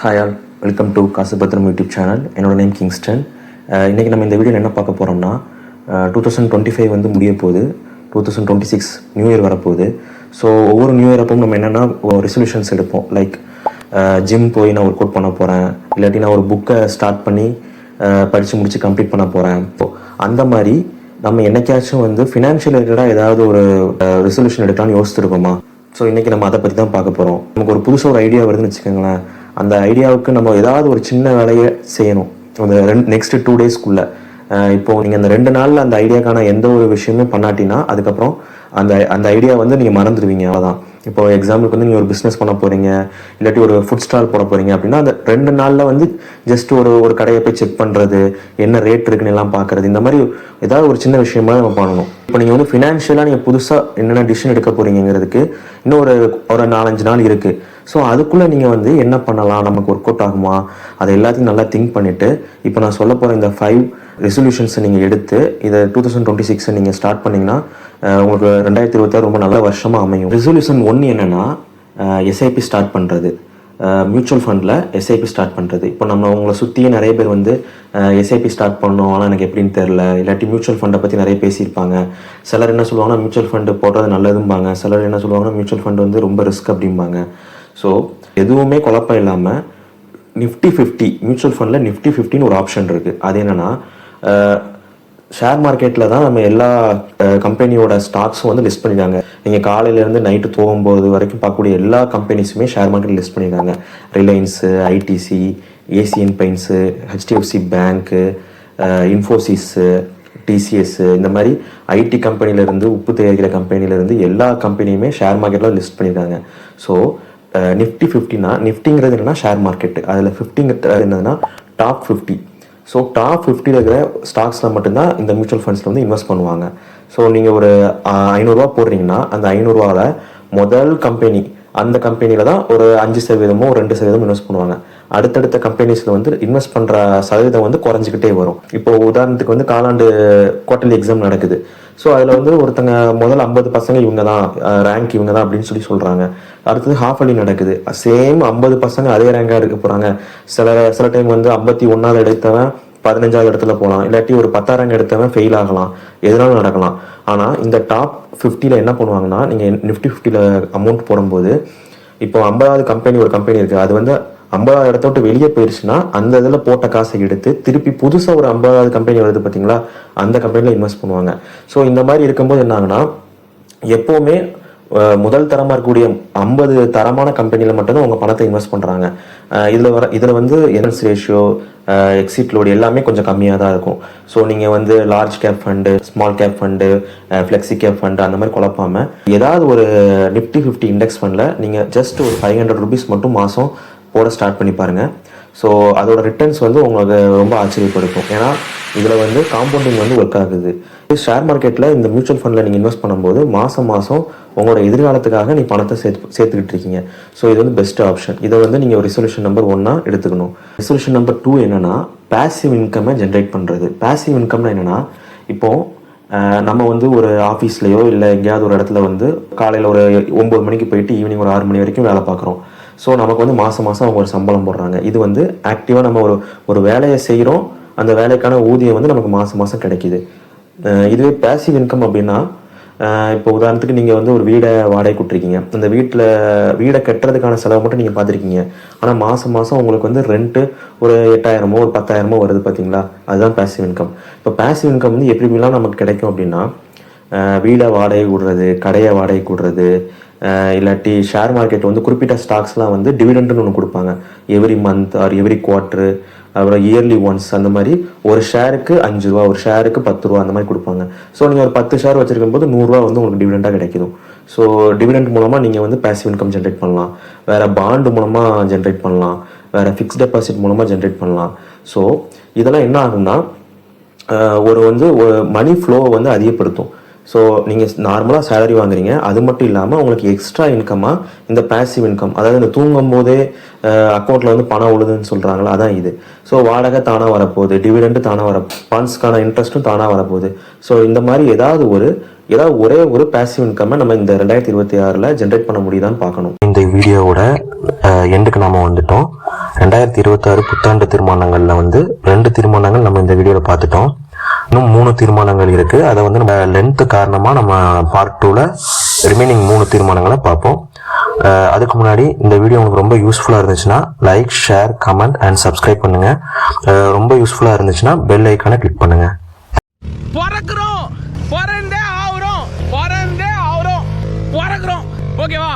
Hi all, welcome to காசுபத்திரம் YouTube channel. என்னோட name Kingston. இன்றைக்கி நம்ம இந்த வீடியோவில் என்ன பார்க்க போகிறோம்னா 2025 வந்து முடிய போகுது. 2026 நியூ இயர் வரப்போகுது. ஸோ ஒவ்வொரு நியூ இயர் அப்பவும் நம்ம என்னென்னா ரெசல்யூஷன்ஸ் எடுப்போம். லைக் ஜிம் போய் நான் ஒர்க் அவுட் பண்ண போகிறேன், இல்லாட்டி நான் ஒரு புக்கை ஸ்டார்ட் பண்ணி படித்து முடித்து கம்ப்ளீட் பண்ண போகிறேன். இப்போது அந்த மாதிரி நம்ம என்னைக்காச்சும் வந்து ஃபினான்ஷியல் ரிலேட்டடாக ஏதாவது ஒரு ரெசல்யூஷன் எடுக்கலாம்னு யோசிச்சுருக்கோமா? ஸோ இன்றைக்கி நம்ம அதை பற்றி தான் பார்க்க போகிறோம். நமக்கு ஒரு புதுசாக ஒரு ஐடியா வருதுன்னு வச்சுக்கோங்களேன். அந்த ஐடியாவுக்கு நம்ம ஏதாவது ஒரு சின்ன வேலையை செய்யணும் அந்த நெக்ஸ்ட் 2 டேஸ்க்குள்ளே. இப்போது நீங்கள் அந்த 2 நாளில் அந்த ஐடியாக்கான எந்த ஒரு விஷயமே பண்ணாட்டினா அதுக்கப்புறம் அந்த அந்த ஐடியா வந்து நீங்கள் மறந்துடுவீங்க. அவ்வளோதான். இப்போ எக்ஸாம்பிளுக்கு வந்து நீங்கள் ஒரு பிஸ்னஸ் பண்ண போகிறீங்க, இல்லாட்டி ஒரு ஃபுட் ஸ்டால் போட போகிறீங்க அப்படின்னா அந்த 2 நாளில் வந்து ஜஸ்ட் ஒரு கடையை போய் செக் பண்ணுறது, என்ன ரேட் இருக்குன்னு எல்லாம் பார்க்குறது, இந்த மாதிரி ஏதாவது ஒரு சின்ன விஷயமா நம்ம பண்ணணும். இப்போ நீங்கள் வந்து ஃபினான்ஷியலாக நீங்கள் புதுசாக என்னென்ன டிசிஷன் எடுக்க போகிறீங்கிறதுக்கு இன்னும் ஒரு 4-5 நாள் இருக்குது. ஸோ அதுக்குள்ளே நீங்கள் வந்து என்ன பண்ணலாம், நமக்கு ஒர்க் அவுட் ஆகுமா, அதை எல்லாத்தையும் நல்லா திங்க் பண்ணிவிட்டு இப்போ நான் சொல்ல போகிற இந்த 5 ரெசல்யூஷன்ஸை நீங்கள் எடுத்து இதை 2026 நீங்கள் ஸ்டார்ட் பண்ணிங்கன்னா உங்களுக்கு 2026 ரொம்ப நல்ல வருஷமாக அமையும். ரெசல்யூஷன் 1 என்னென்னா எஸ்ஐபி ஸ்டார்ட் பண்ணுறது. மியூச்சுவல் ஃபண்டில் எஸ்ஐபி ஸ்டார்ட் பண்ணுறது. இப்போ நம்ம உங்களை சுற்றியே நிறைய பேர் வந்து எஸ்ஐபி ஸ்டார்ட் பண்ணோம், ஆனால் எனக்கு எப்படின்னு தெரில, இல்லாட்டி மியூச்சுவல் ஃபண்டை பற்றி நிறைய பேசியிருப்பாங்க. சிலர் என்ன சொல்லுவாங்கன்னா மியூச்சுவல் ஃபண்டு போடுறது நல்லதும்பாங்க, சிலர் என்ன சொல்லுவாங்கன்னா மியூச்சுவல் ஃபண்டு வந்து ரொம்ப ரிஸ்க் அப்படிம்பாங்க. ஸோ எதுவுமே குழப்பம் இல்லாமல் நிஃப்டி 50 மியூச்சுவல் ஃபண்டில் நிஃப்டி 50ன்னு ஒரு ஆப்ஷன் இருக்குது. அது என்னென்னா ஷேர் மார்க்கெட்டில் தான் நம்ம எல்லா கம்பெனியோட ஸ்டாக்ஸும் வந்து லிஸ்ட் பண்ணியிருக்காங்க. நீங்கள் காலையிலேருந்து நைட்டு தூங்கும்போது வரைக்கும் பார்க்கக்கூடிய எல்லா கம்பெனிஸுமே ஷேர் மார்க்கெட்டில் லிஸ்ட் பண்ணியிருக்காங்க. Reliance, ITC, Asian Paints, HDFC bank, Infosys, TCS, இந்த மாதிரி ஐடி கம்பெனிலேருந்து உப்பு தயாரிக்கிற கம்பெனிலேருந்து எல்லா கம்பெனியுமே ஷேர் மார்க்கெட்டில் லிஸ்ட் பண்ணியிருக்காங்க. ஸோ நிஃப்டி 50னா நிஃப்டிங்கிறது என்னென்னா ஷேர் மார்க்கெட்டு, அதில் 50ங்கிறது என்னதுன்னா டாப் 50. ஸோ டாப் 50 இருக்கிற ஸ்டாக்ஸில் மட்டும்தான் இந்த மியூச்சுவல் ஃபண்ட்ஸில் வந்து இன்வெஸ்ட் பண்ணுவாங்க. ஸோ நீங்கள் ஒரு 500 ரூபா போடுறீங்கன்னா அந்த 500 ரூபாவில் முதல் கம்பெனி அந்த கம்பெனியில் தான் ஒரு 5% ஒரு 2% இன்வெஸ்ட் பண்ணுவாங்க. அடுத்தடுத்த கம்பெனிஸில் வந்து இன்வெஸ்ட் பண்ணுற சதவீதம் வந்து குறைஞ்சிக்கிட்டே வரும். இப்போ உதாரணத்துக்கு வந்து காலாண்டு குவார்டர்லி எக்ஸாம் நடக்குது. ஸோ அதில் வந்து ஒருத்தங்க முதல் 50 பசங்க இவங்க தான் ரேங்க் இவங்க தான் அப்படின்னு சொல்கிறாங்க. அடுத்தது ஹாஃப் அலி நடக்குது, சேம் 50 பசங்க அதே ரேங்காக இருக்க போகிறாங்க. சில டைம் வந்து 51வது எடுத்தவன் 15வது இடத்துல போகலாம், இல்லாட்டி ஒரு 10ஆம் ரேங்க் எடுத்தவன் ஃபெயில் ஆகலாம், எதுனாலும் நடக்கலாம். ஆனால் இந்த டாப் 50ல் என்ன பண்ணுவாங்கன்னா நீங்கள் நிஃப்டி 50ல் அமௌண்ட் போடும்போது இப்போ 50வது கம்பெனி ஒரு கம்பெனி இருக்குது, அது வந்து 50வது இடத்த விட்டு வெளியே போயிடுச்சுன்னா அந்த இதில் போட்ட காசை எடுத்து திருப்பி புதுசாக ஒரு 50வது கம்பெனி வருது பார்த்தீங்களா, அந்த கம்பெனியில் இன்வெஸ்ட் பண்ணுவாங்க. ஸோ இந்த மாதிரி இருக்கும்போது என்ன ஆகுனா எப்போவுமே முதல் தரமாக இருக்கக்கூடிய 50 தரமான கம்பெனியில் மட்டும்தான் உங்கள் பணத்தை இன்வெஸ்ட் பண்ணுறாங்க. இதில் வந்து என்எஸ் ரேஷியோ, எக்ஸிட் லோடு எல்லாமே கொஞ்சம் கம்மியாக தான் இருக்கும். ஸோ நீங்கள் வந்து large cap fund, small cap fund, flexi cap fund அந்த மாதிரி குழப்பாமல் ஏதாவது ஒரு நிஃப்டி 50 இண்டெக்ஸ் ஃபண்டில் நீங்கள் ஜஸ்ட் ஒரு 500 ருபீஸ் மட்டும் மாதம் போட ஸ்டார்ட் பண்ணி பாருங்கள். ஸோ அதோட ரிட்டர்ன்ஸ் வந்து உங்களுக்கு ரொம்ப ஆச்சரியப்படுத்தும். ஏன்னா இதில் வந்து காம்பவுண்டிங் வந்து ஒர்க் ஆகுது. ஷேர் மார்க்கெட்டில் இந்த மியூச்சுவல் ஃபண்டில் நீங்கள் இன்வெஸ்ட் பண்ணும்போது மாதம் உங்களோட எதிர்காலத்துக்காக நீ பணத்தை சேர்த்துக்கிட்டு இருக்கீங்க. ஸோ இது வந்து பெஸ்ட் ஆப்ஷன். இதை வந்து நீங்கள் ஒரு ரெசல்யூஷன் நம்பர் 1 எடுத்துக்கணும். ரெசல்யூஷன் நம்பர் 2 என்னென்னா பேசிவ் இன்கம்மை ஜென்ரேட் பண்ணுறது. பேசிவ் இன்கம்னா என்னென்னா இப்போது நம்ம வந்து ஒரு ஆஃபீஸ்லேயோ இல்லை எங்கேயாவது ஒரு இடத்துல வந்து காலையில் ஒரு 9 மணிக்கு போயிட்டு ஈவினிங் ஒரு 6 மணி வரைக்கும் வேலை பார்க்குறோம். ஸோ நமக்கு வந்து மாதம் அவங்க ஒரு சம்பளம் போடுறாங்க. இது வந்து ஆக்டிவாக நம்ம ஒரு வேலையை செய்கிறோம், அந்த வேலைக்கான ஊதியம் வந்து நமக்கு மாதம் கிடைக்கிது. இதுவே பேசிவ் இன்கம் அப்படின்னா இப்போ உதாரணத்துக்கு நீங்கள் வந்து ஒரு வீடை வாடகை கொடுத்துருக்கீங்க, அந்த வீடை கட்டுறதுக்கான செலவு மட்டும் நீங்கள் பார்த்துருக்கீங்க. ஆனால் மாதம் உங்களுக்கு வந்து ரெண்ட்டு ஒரு 8000 ஒரு 10,000 வருது பார்த்தீங்களா, அதுதான் பேசிவ் இன்கம். இப்போ பேசிவ் இன்கம் வந்து எப்படிலாம் நமக்கு கிடைக்கும் அப்படின்னா வீடை வாடகை விடுறது, கடையை வாடகை விடுறது, இல்லாட்டி ஷேர் மார்க்கெட் வந்து குறிப்பிட்ட ஸ்டாக்ஸ்லாம் வந்து டிவிடெண்டுன்னு ஒன்று கொடுப்பாங்க. Every month or every quarter, அப்புறம் இயர்லி ஒன்ஸ், அந்த மாதிரி ஒரு ஷேருக்கு 5 ரூபா, ஒரு ஷேருக்கு 10 ரூபா அந்த மாதிரி கொடுப்பாங்க. ஸோ நீங்கள் ஒரு 10 ஷேர் வச்சிருக்கும் போது 100 ரூபா வந்து உங்களுக்கு டிவிடெண்டாக கிடைக்கும். ஸோ டிவிடெண்ட் மூலமாக நீங்கள் வந்து பேசிவ் இன்கம் ஜென்ரேட் பண்ணலாம், வேறு பாண்டு மூலமாக ஜென்ரேட் பண்ணலாம், வேறு ஃபிக்ஸ்ட் டெபாசிட் மூலமாக ஜென்ரேட் பண்ணலாம். ஸோ இதெல்லாம் என்ன ஆகும்னா ஒரு மணி ஃப்ளோவை வந்து அதிகப்படுத்தும். ஸோ நீங்கள் நார்மலாக சேலரி வாங்குறீங்க, அது மட்டும் இல்லாமல் உங்களுக்கு எக்ஸ்ட்ரா இன்கமாக இந்த பேசிவ் இன்கம், அதாவது இந்த தூங்கும் போதே அக்கௌண்ட்டில் வந்து பணம் உழுதுன்னு சொல்கிறாங்களா, அதான் இது. ஸோ வாடகை தானாக வரப்போகுது, டிவிடெண்டு தானாக ஃபண்ட்ஸ்க்கான இன்ட்ரெஸ்ட்டும் தானாக வரப்போகுது. ஸோ இந்த மாதிரி ஏதாவது ஒரே ஒரு பேசிவ் இன்கம்மை நம்ம இந்த 2026 ஜென்ரேட் பண்ண முடியுதான்னு பார்க்கணும். இந்த வீடியோவோட எண்டுக்கு நாம வந்துட்டோம். 2026 புத்தாண்டு தீர்மானங்களில் வந்து 2 தீர்மானங்கள் நம்ம இந்த வீடியோவில் பார்த்துட்டோம். இன்னும் 3 தீர்மானங்கள் இருக்கு. அதை வந்து நம்ம லென்த் காரணமா நம்ம பார்ட் 2ல ரிமைனிங் 3 தீர்மானங்களை பார்ப்போம். அதுக்கு முன்னாடி இந்த வீடியோ உங்களுக்கு ரொம்ப யூஸ்ஃபுல்லா இருந்துச்சுன்னா like, share, comment and subscribe பண்ணுங்க. ரொம்ப யூஸ்ஃபுல்லா இருந்துச்சுன்னா பெல் ஐக்கானை கிளிக் பண்ணுங்க. பிறக்கிறோம், ஓகேவா?